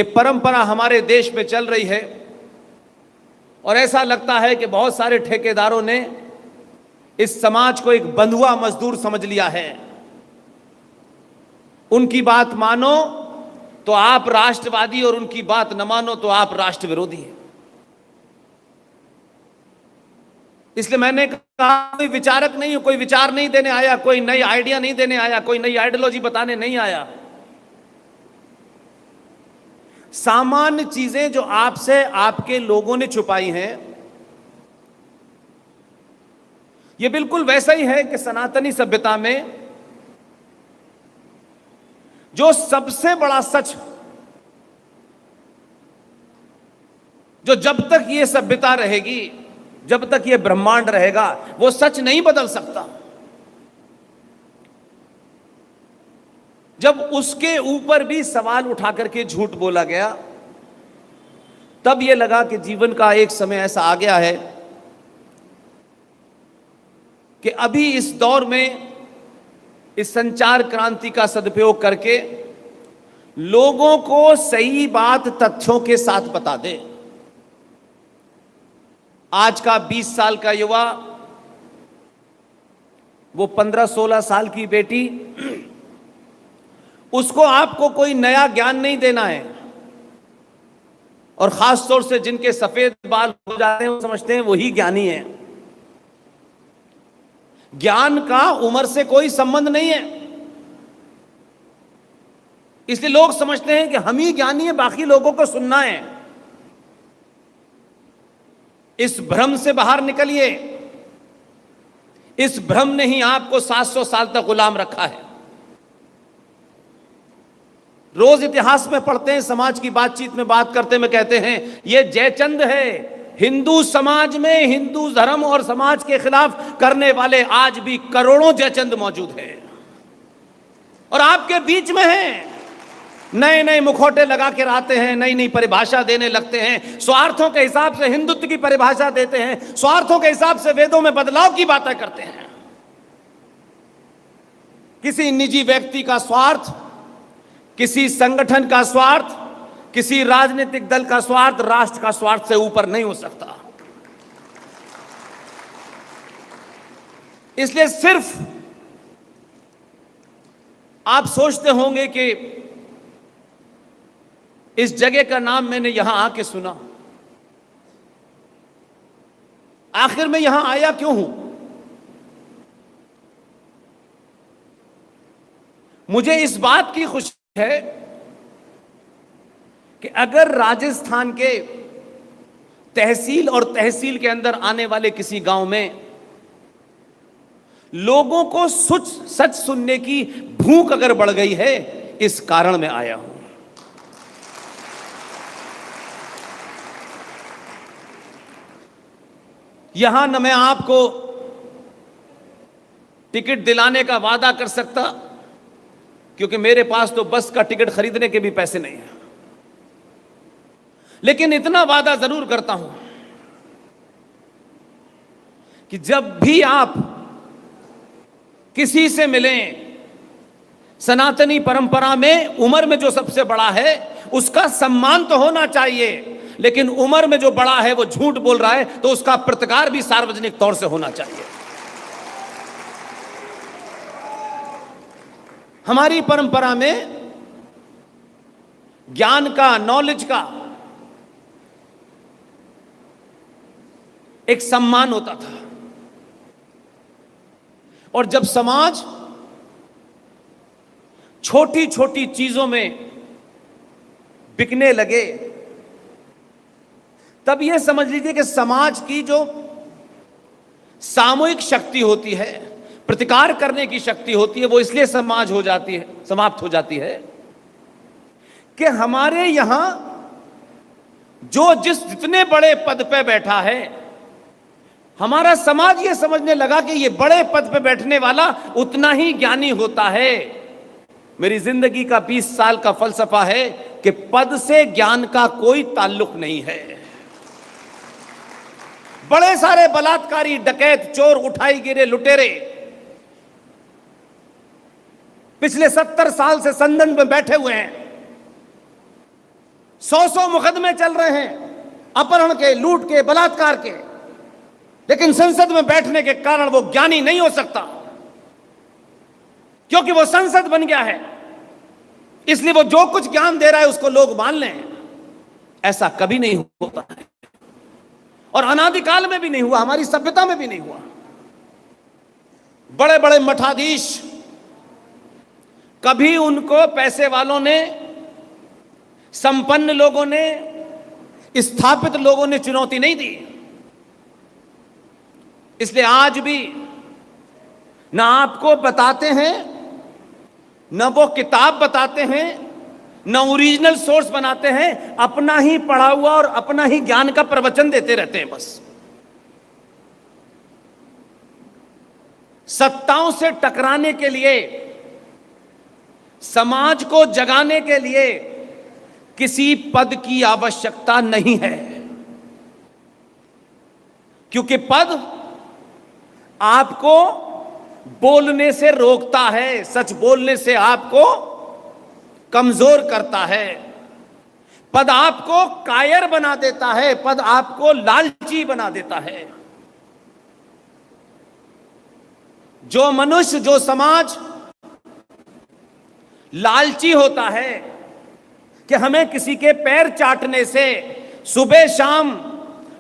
ये परंपरा हमारे देश में चल रही है और ऐसा लगता है कि बहुत सारे ठेकेदारों ने इस समाज को एक बंधुआ मजदूर समझ लिया है। उनकी बात मानो तो आप राष्ट्रवादी और उनकी बात न मानो तो आप राष्ट्र विरोधी हैं। इसलिए मैंने कहा कोई विचारक नहीं हो, कोई विचार नहीं देने आया, कोई नई आइडिया नहीं देने आया, कोई नई आइडियोलॉजी बताने नहीं आया। सामान्य चीजें जो आपसे आपके लोगों ने छुपाई हैं, यह बिल्कुल वैसा ही है कि सनातनी सभ्यता में जो सबसे बड़ा सच, जो जब तक यह सभ्यता रहेगी, जब तक यह ब्रह्मांड रहेगा, वो सच नहीं बदल सकता। जब उसके ऊपर भी सवाल उठा करके झूठ बोला गया, तब यह लगा कि जीवन का एक समय ऐसा आ गया है कि अभी इस दौर में इस संचार क्रांति का सदुपयोग करके लोगों को सही बात तथ्यों के साथ बता दे। आज का 20 साल का युवा, वो 15-16 साल की बेटी, उसको आपको कोई नया ज्ञान नहीं देना है। और खास तौर से जिनके सफेद बाल हो जाते हैं वो समझते हैं वही ज्ञानी है। ज्ञान का उम्र से कोई संबंध नहीं है। इसलिए लोग समझते हैं कि हम ही ज्ञानी हैं, बाकी लोगों को सुनना है। इस भ्रम से बाहर निकलिए। इस भ्रम ने ही आपको 700 साल तक गुलाम रखा है। रोज इतिहास में पढ़ते हैं, समाज की बातचीत में बात करते में कहते हैं ये जयचंद है। हिंदू समाज में हिंदू धर्म और समाज के खिलाफ करने वाले आज भी करोड़ों जयचंद मौजूद हैं और आपके बीच में हैं। नए नए मुखौटे लगा के आते हैं, नई नई परिभाषा देने लगते हैं, स्वार्थों के हिसाब से हिंदुत्व की परिभाषा देते हैं, स्वार्थों के हिसाब से वेदों में बदलाव की बातें करते हैं। किसी निजी व्यक्ति का स्वार्थ, किसी संगठन का स्वार्थ, किसी राजनीतिक दल का स्वार्थ राष्ट्र का स्वार्थ से ऊपर नहीं हो सकता। इसलिए सिर्फ आप सोचते होंगे कि इस जगह का नाम मैंने यहां आके सुना, आखिर मैं यहां आया क्यों हूं? मुझे इस बात की खुशी है कि अगर राजस्थान के तहसील और तहसील के अंदर आने वाले किसी गांव में लोगों को सच सुनने की भूख अगर बढ़ गई है, इस कारण मैं आया हूं। यहां न मैं आपको टिकट दिलाने का वादा कर सकता, क्योंकि मेरे पास तो बस का टिकट खरीदने के भी पैसे नहीं हैं। लेकिन इतना वादा जरूर करता हूं कि जब भी आप किसी से मिलें, सनातनी परंपरा में उम्र में जो सबसे बड़ा है उसका सम्मान तो होना चाहिए, लेकिन उम्र में जो बड़ा है वो झूठ बोल रहा है तो उसका प्रतिकार भी सार्वजनिक तौर से होना चाहिए। हमारी परंपरा में ज्ञान का, नॉलेज का एक सम्मान होता था। और जब समाज छोटी छोटी चीजों में बिकने लगे, तब यह समझ लीजिए कि समाज की जो सामूहिक शक्ति होती है, प्रतिकार करने की शक्ति होती है, वो इसलिए समाज हो जाती है, समाप्त हो जाती है कि हमारे यहां जो जितने बड़े पद पे बैठा है, हमारा समाज यह समझने लगा कि यह बड़े पद पे बैठने वाला उतना ही ज्ञानी होता है। मेरी जिंदगी का 20 साल का फलसफा है कि पद से ज्ञान का कोई ताल्लुक नहीं है। बड़े सारे बलात्कारी, डकैत, चोर, उठाई गिरे, लुटेरे पिछले 70 साल से संदन में बैठे हुए हैं। 100 मुकदमे चल रहे हैं अपहरण के, लूट के, बलात्कार के, लेकिन संसद में बैठने के कारण वो ज्ञानी नहीं हो सकता, क्योंकि वो संसद बन गया है। इसलिए वो जो कुछ ज्ञान दे रहा है उसको लोग मान लें। ऐसा कभी नहीं होता है, और अनादिकाल में भी नहीं हुआ, हमारी सभ्यता में भी नहीं हुआ। बड़े बड़े मठाधीश, कभी उनको पैसे वालों ने, संपन्न लोगों ने, स्थापित लोगों ने चुनौती नहीं दी। इसलिए आज भी ना आपको बताते हैं, न वो किताब बताते हैं, न ओरिजिनल सोर्स बनाते हैं, अपना ही पढ़ा हुआ और अपना ही ज्ञान का प्रवचन देते रहते हैं बस। सत्ताओं से टकराने के लिए, समाज को जगाने के लिए किसी पद की आवश्यकता नहीं है, क्योंकि पद आपको बोलने से रोकता है, सच बोलने से आपको कमजोर करता है। पद आपको कायर बना देता है, पद आपको लालची बना देता है। जो मनुष्य, जो समाज लालची होता है कि हमें किसी के पैर चाटने से, सुबह शाम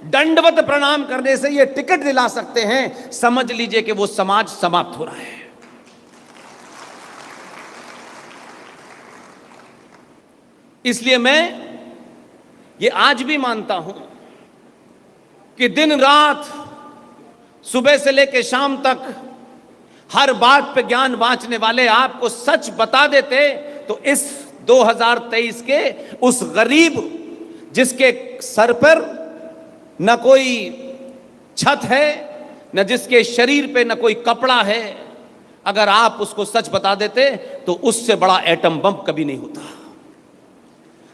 दंडवत प्रणाम करने से ये टिकट दिला सकते हैं, समझ लीजिए कि वो समाज समाप्त हो रहा है। इसलिए मैं ये आज भी मानता हूं कि दिन रात, सुबह से लेकर शाम तक हर बात पे ज्ञान बांटने वाले आपको सच बता देते तो इस 2023 के उस गरीब जिसके सर पर न कोई छत है, न जिसके शरीर पे न कोई कपड़ा है, अगर आप उसको सच बता देते तो उससे बड़ा एटम बम कभी नहीं होता।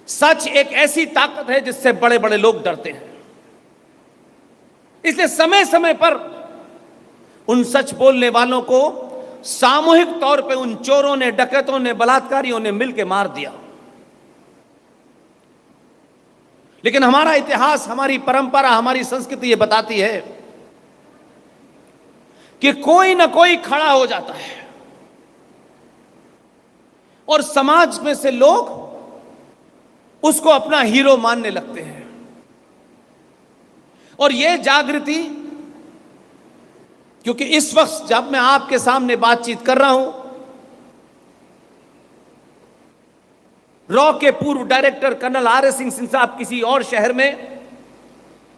सच एक ऐसी ताकत है जिससे बड़े बड़े लोग डरते हैं। इसलिए समय समय पर उन सच बोलने वालों को सामूहिक तौर पे उन चोरों ने, डकैतों ने, बलात्कारियों ने मिलकर मार दिया। लेकिन हमारा इतिहास, हमारी परंपरा, हमारी संस्कृति ये बताती है कि कोई ना कोई खड़ा हो जाता है और समाज में से लोग उसको अपना हीरो मानने लगते हैं। और यह जागृति, क्योंकि इस वक्त जब मैं आपके सामने बातचीत कर रहा हूं, रॉ के पूर्व डायरेक्टर कर्नल आर.एस. सिंह साहब किसी और शहर में,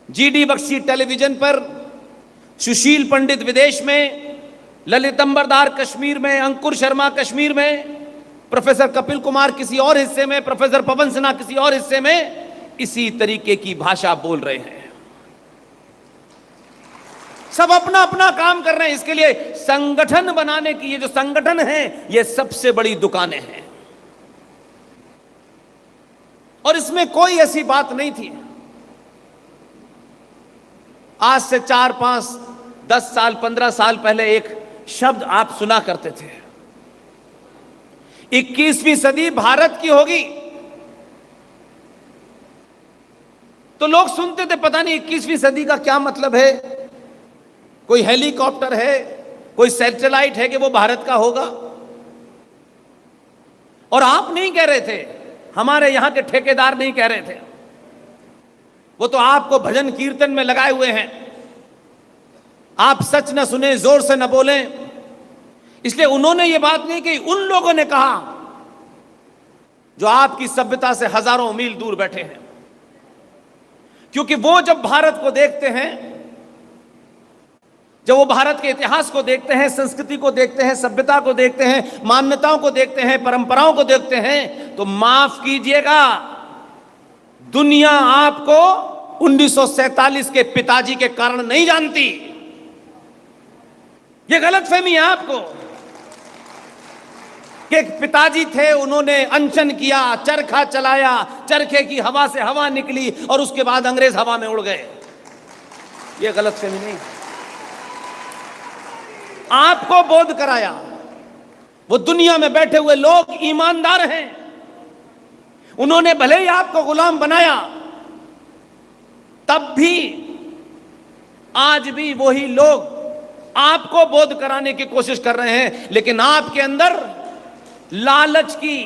जी.डी. बख्शी टेलीविजन पर, सुशील पंडित विदेश में, ललित अंबरदार कश्मीर में, अंकुर शर्मा कश्मीर में, प्रोफेसर कपिल कुमार किसी और हिस्से में, प्रोफेसर पवन सिन्हा किसी और हिस्से में इसी तरीके की भाषा बोल रहे हैं। सब अपना अपना काम कर रहे हैं। इसके लिए संगठन बनाने की, ये जो संगठन है, ये सबसे बड़ी दुकानें हैं। और इसमें कोई ऐसी बात नहीं थी। आज से 4, 5, 10 साल, 15 साल पहले एक शब्द आप सुना करते थे, 21वीं सदी भारत की होगी, तो लोग सुनते थे, पता नहीं 21वीं सदी का क्या मतलब है, कोई हेलीकॉप्टर है, कोई सैटेलाइट है कि वो भारत का होगा। और आप नहीं कह रहे थे, हमारे यहां के ठेकेदार नहीं कह रहे थे, वो तो आपको भजन कीर्तन में लगाए हुए हैं। आप सच न सुने, जोर से न बोलें, इसलिए उन्होंने ये बात नहीं कही। उन लोगों ने कहा जो आपकी सभ्यता से हजारों मील दूर बैठे हैं, क्योंकि वो जब भारत को देखते हैं, जब वो भारत के इतिहास को देखते हैं, संस्कृति को देखते हैं, सभ्यता को देखते हैं, मान्यताओं को देखते हैं, परंपराओं को देखते हैं, तो माफ कीजिएगा, दुनिया आपको 1947 के पिताजी के कारण नहीं जानती। ये गलतफहमी है आपको कि एक पिताजी थे, उन्होंने अनशन किया, चरखा चलाया, चरखे की हवा से हवा निकली और उसके बाद अंग्रेज हवा में उड़ गए। ये गलतफहमी नहीं, आपको बोध कराया। वो दुनिया में बैठे हुए लोग ईमानदार हैं, उन्होंने भले ही आपको गुलाम बनाया, तब भी आज भी वही लोग आपको बोध कराने की कोशिश कर रहे हैं, लेकिन आपके अंदर लालच की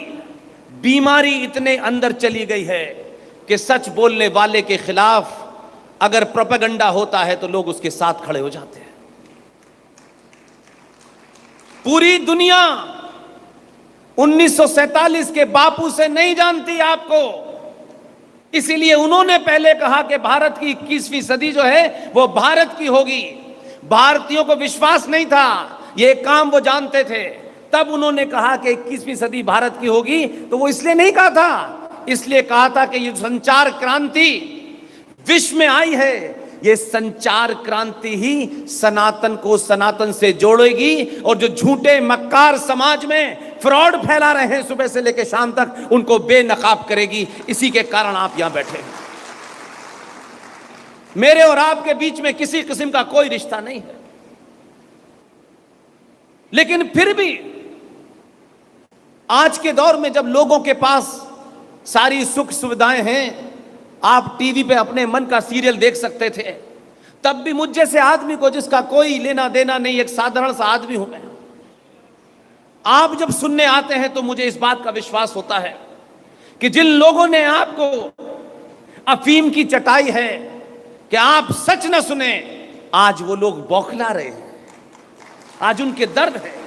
बीमारी इतने अंदर चली गई है कि सच बोलने वाले के खिलाफ अगर प्रोपेगेंडा होता है तो लोग उसके साथ खड़े हो जाते हैं। पूरी दुनिया 1947 के बापू से नहीं जानती आपको, इसीलिए उन्होंने पहले कहा कि भारत की 21वीं सदी जो है वो भारत की होगी। भारतीयों को विश्वास नहीं था, ये काम वो जानते थे। तब उन्होंने कहा कि 21वीं सदी भारत की होगी, तो वो इसलिए नहीं कहा था, इसलिए कहा था कि ये संचार क्रांति विश्व में आई है, ये संचार क्रांति ही सनातन को सनातन से जोड़ेगी, और जो झूठे मक्कार समाज में फ्रॉड फैला रहे हैं सुबह से लेकर शाम तक, उनको बेनकाब करेगी। इसी के कारण आप यहां बैठे हैं। मेरे और आपके बीच में किसी किस्म का कोई रिश्ता नहीं है, लेकिन फिर भी आज के दौर में जब लोगों के पास सारी सुख सुविधाएं हैं, आप टीवी पे अपने मन का सीरियल देख सकते थे, तब भी मुझ जैसे आदमी को, जिसका कोई लेना देना नहीं, एक साधारण सा आदमी हूं मैं, आप जब सुनने आते हैं तो मुझे इस बात का विश्वास होता है कि जिन लोगों ने आपको अफीम की चटाई है कि आप सच न सुने, आज वो लोग बौखला रहे हैं। आज उनके दर्द है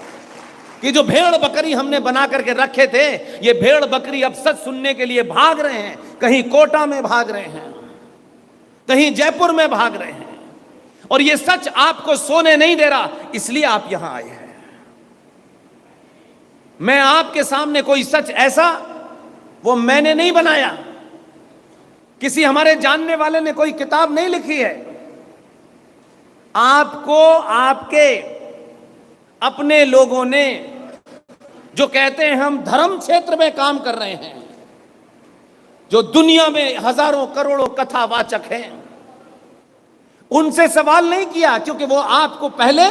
कि जो भेड़ बकरी हमने बना करके रखे थे, ये भेड़ बकरी अब सच सुनने के लिए भाग रहे हैं। कहीं कोटा में भाग रहे हैं, कहीं जयपुर में भाग रहे हैं, और ये सच आपको सोने नहीं दे रहा, इसलिए आप यहां आए हैं। मैं आपके सामने कोई सच ऐसा, वो मैंने नहीं बनाया, किसी हमारे जानने वाले ने कोई किताब नहीं लिखी है। आपको आपके अपने लोगों ने, जो कहते हैं हम धर्म क्षेत्र में काम कर रहे हैं, जो दुनिया में हजारों करोड़ों कथावाचक हैं, उनसे सवाल नहीं किया, क्योंकि वो आपको पहले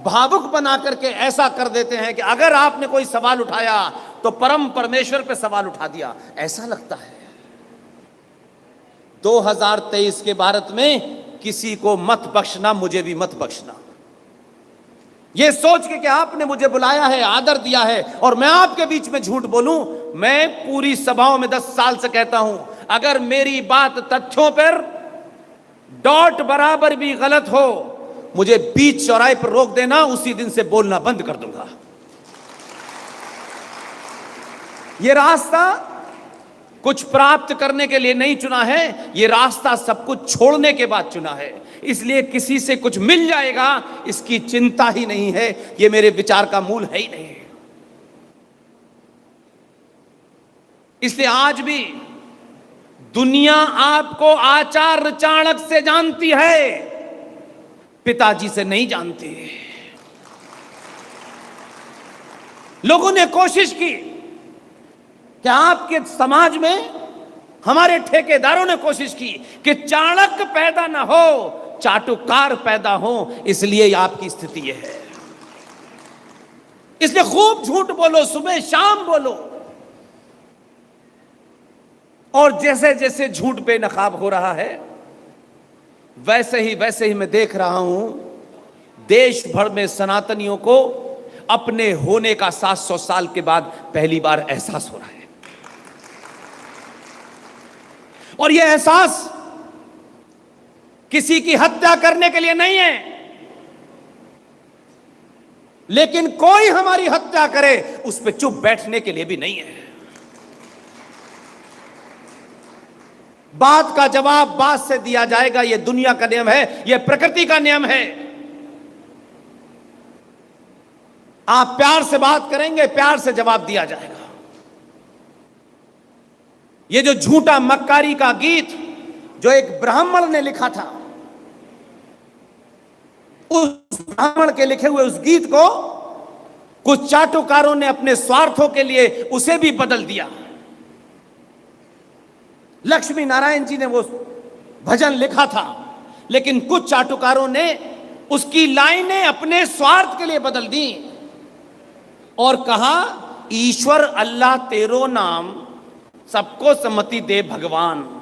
भावुक बना करके ऐसा कर देते हैं कि अगर आपने कोई सवाल उठाया तो परम परमेश्वर पे सवाल उठा दिया, ऐसा लगता है। 2023 के भारत में किसी को मत बख्शना, मुझे भी मत बख्शना, ये सोच के कि आपने मुझे बुलाया है, आदर दिया है, और मैं आपके बीच में झूठ बोलूं। मैं पूरी सभाओं में 10 साल से कहता हूं, अगर मेरी बात तथ्यों पर डॉट बराबर भी गलत हो, मुझे बीच चौराहे पर रोक देना, उसी दिन से बोलना बंद कर दूंगा। यह रास्ता कुछ प्राप्त करने के लिए नहीं चुना है, यह रास्ता सब कुछ छोड़ने के बाद चुना है। इसलिए किसी से कुछ मिल जाएगा इसकी चिंता ही नहीं है, यह मेरे विचार का मूल है ही नहीं। इसलिए आज भी दुनिया आपको आचार्य चाणक्य से जानती है, पिताजी से नहीं जानती। लोगों ने कोशिश की कि आपके समाज में, हमारे ठेकेदारों ने कोशिश की कि चाणक्य पैदा ना हो, चाटुकार पैदा हो, इसलिए आपकी स्थिति यह है। इसलिए खूब झूठ बोलो, सुबह शाम बोलो, और जैसे जैसे झूठ बेनकाब हो रहा है, वैसे ही मैं देख रहा हूं देश भर में सनातनियों को अपने होने का 700 साल के बाद पहली बार एहसास हो रहा है। और यह एहसास किसी की हत्या करने के लिए नहीं है, लेकिन कोई हमारी हत्या करे उस पर चुप बैठने के लिए भी नहीं है। बात का जवाब बात से दिया जाएगा, यह दुनिया का नियम है, यह प्रकृति का नियम है। आप प्यार से बात करेंगे, प्यार से जवाब दिया जाएगा। यह जो झूठा मक्कारी का गीत जो एक ब्राह्मण ने लिखा था, उस ब्राह्मण के लिखे हुए उस गीत को कुछ चाटुकारों ने अपने स्वार्थों के लिए उसे भी बदल दिया। लक्ष्मी नारायण जी ने वो भजन लिखा था, लेकिन कुछ चाटुकारों ने उसकी लाइनें अपने स्वार्थ के लिए बदल दी और कहा, ईश्वर अल्लाह तेरो नाम सबको सम्मति दे भगवान।